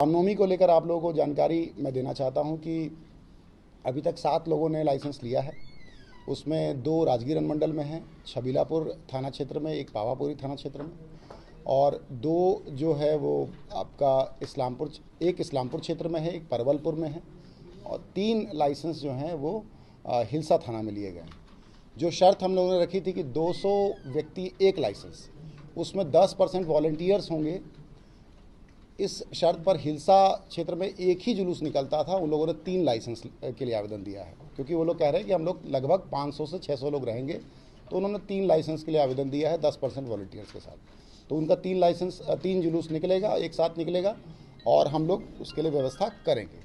रामनवमी को लेकर आप लोगों को जानकारी मैं देना चाहता हूं कि अभी तक 7 लोगों ने लाइसेंस लिया है। उसमें 2 राजगीर अनुमंडल में हैं, छबीलापुर थाना क्षेत्र में, एक पावापुरी थाना क्षेत्र में, और 2 जो है वो आपका एक इस्लामपुर क्षेत्र में है, एक परवलपुर में है, और 3 लाइसेंस जो हैं वो हिलसा थाना में लिए गए हैं। जो शर्त हम लोगों ने रखी थी कि 200 व्यक्ति एक लाइसेंस, उसमें 10% वॉलंटियर्स होंगे। इस शर्त पर हिलसा क्षेत्र में एक ही जुलूस निकलता था, उन लोगों ने 3 लाइसेंस के लिए आवेदन दिया है, क्योंकि वो लोग कह रहे हैं कि हम लोग लगभग 500 से 600 लोग रहेंगे, तो उन्होंने 3 लाइसेंस के लिए आवेदन दिया है 10% वॉलंटियर्स के साथ। तो उनका 3 जुलूस निकलेगा, एक साथ निकलेगा, और हम लोग उसके लिए व्यवस्था करेंगे।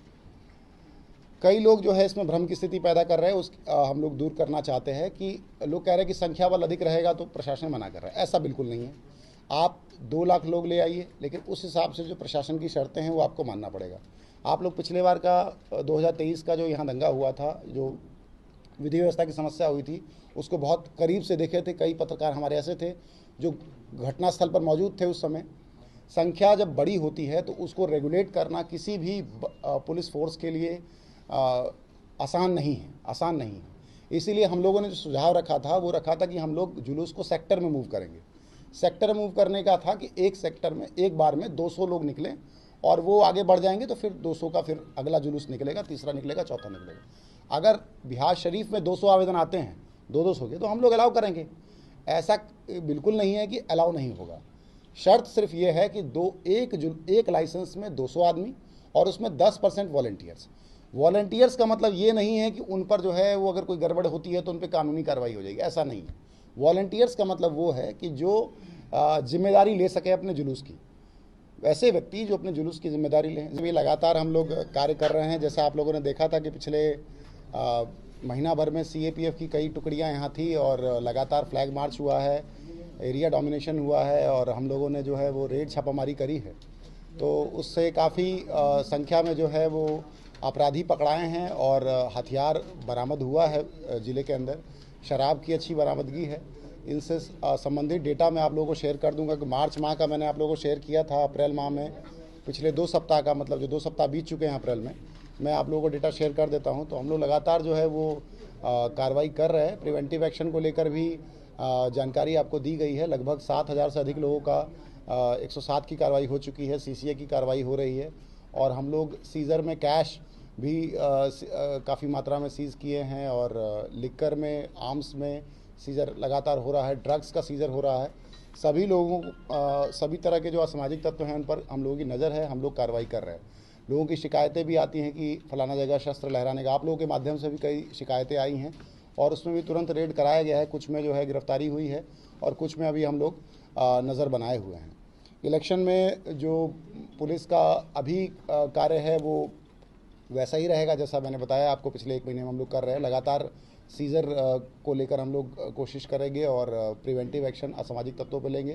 कई लोग जो है इसमें भ्रम की स्थिति पैदा कर रहे हैं, हम लोग दूर करना चाहते हैं कि लोग कह रहे हैं कि संख्या बल अधिक रहेगा तो प्रशासन मना कर रहा है। ऐसा बिल्कुल नहीं है। आप 2 लाख लोग ले आइए, लेकिन उस हिसाब से जो प्रशासन की शर्तें हैं वो आपको मानना पड़ेगा। आप लोग पिछले बार का 2023 का जो यहाँ दंगा हुआ था, जो विधि व्यवस्था की समस्या हुई थी, उसको बहुत करीब से देखे थे। कई पत्रकार हमारे ऐसे थे जो घटनास्थल पर मौजूद थे उस समय। संख्या जब बड़ी होती है तो उसको रेगुलेट करना किसी भी पुलिस फोर्स के लिए आसान नहीं है। इसीलिए हम लोगों ने जो सुझाव रखा था वो रखा था कि हम लोग जुलूस को सेक्टर में मूव करेंगे। सेक्टर मूव करने का था कि एक सेक्टर में एक बार में 200 लोग निकलें, और वो आगे बढ़ जाएंगे तो फिर 200 का फिर अगला जुलूस निकलेगा, तीसरा निकलेगा, चौथा निकलेगा। अगर बिहार शरीफ में 200 आवेदन आते हैं 200 के, तो हम लोग अलाउ करेंगे। ऐसा बिल्कुल नहीं है कि अलाउ नहीं होगा। शर्त सिर्फ ये है कि एक लाइसेंस में 200 आदमी, और उसमें 10% वॉलंटियर्स का मतलब ये नहीं है कि उन पर जो है वो अगर कोई गड़बड़ होती है तो उन पर कानूनी कार्रवाई हो जाएगी, ऐसा नहीं है। वॉलंटियर्स का मतलब वो है कि जो जिम्मेदारी ले सके अपने जुलूस की, वैसे व्यक्ति जो अपने जुलूस की जिम्मेदारी लें। अभी लगातार हम लोग कार्य कर रहे हैं। जैसा आप लोगों ने देखा था कि पिछले महीना भर में CAPF की कई टुकड़ियां यहाँ थी, और लगातार फ्लैग मार्च हुआ है, एरिया डोमिनेशन हुआ है, और हम लोगों ने जो है वो रेड छापामारी करी है। तो उससे काफ़ी संख्या में जो है वो अपराधी पकड़ाए हैं, और हथियार बरामद हुआ है ज़िले के अंदर। शराब की अच्छी बरामदगी है। इनसे संबंधित डेटा मैं आप लोगों को शेयर कर दूंगा कि मार्च माह का मैंने आप लोगों को शेयर किया था। अप्रैल माह में पिछले 2 सप्ताह का, मतलब जो 2 सप्ताह बीत चुके हैं अप्रैल में, मैं आप लोगों को डेटा शेयर कर देता हूं। तो हम लोग लगातार जो है वो कार्रवाई कर रहे हैं। प्रिवेंटिव एक्शन को लेकर भी जानकारी आपको दी गई है। लगभग 7,000 से अधिक लोगों का 107 की कार्रवाई हो चुकी है, CCA की कार्रवाई हो रही है, और हम लोग सीज़र में कैश भी काफ़ी मात्रा में सीज़ किए हैं, और लिक्कर में, आर्म्स में सीज़र लगातार हो रहा है, ड्रग्स का सीज़र हो रहा है। सभी लोगों सभी तरह के जो असामाजिक तत्व हैं उन पर हम लोगों की नज़र है, हम लोग कार्रवाई कर रहे हैं। लोगों की शिकायतें भी आती हैं कि फलाना जगह शस्त्र लहराने का, आप लोगों के माध्यम से भी कई शिकायतें आई हैं, और उसमें भी तुरंत रेड कराया गया है। कुछ में जो है गिरफ्तारी हुई है, और कुछ में अभी हम लोग नज़र बनाए हुए हैं। इलेक्शन में जो पुलिस का अभी कार्य है वो वैसा ही रहेगा जैसा मैंने बताया आपको। पिछले 1 महीने में हम लोग कर रहे हैं। लगातार सीज़र को लेकर हम लोग कोशिश करेंगे, और प्रिवेंटिव एक्शन असामाजिक तत्वों पर लेंगे।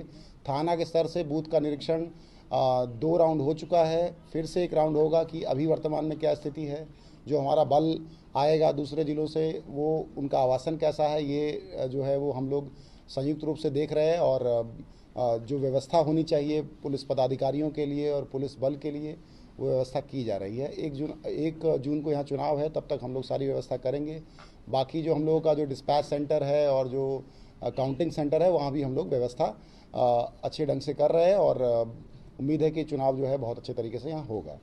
थाना के स्तर से बूथ का निरीक्षण 2 राउंड हो चुका है, फिर से 1 राउंड होगा कि अभी वर्तमान में क्या स्थिति है। जो हमारा बल आएगा दूसरे ज़िलों से, वो उनका आवासन कैसा है, ये जो है वो हम लोग संयुक्त रूप से देख रहे हैं। और जो व्यवस्था होनी चाहिए पुलिस पदाधिकारियों के लिए और पुलिस बल के लिए, वो व्यवस्था की जा रही है। 1 जून को यहाँ चुनाव है, तब तक हम लोग सारी व्यवस्था करेंगे। बाकी जो हम लोगों का जो डिस्पैच सेंटर है और जो काउंटिंग सेंटर है, वहाँ भी हम लोग व्यवस्था अच्छे ढंग से कर रहे हैं, और उम्मीद है कि चुनाव जो है बहुत अच्छे तरीके से यहाँ होगा।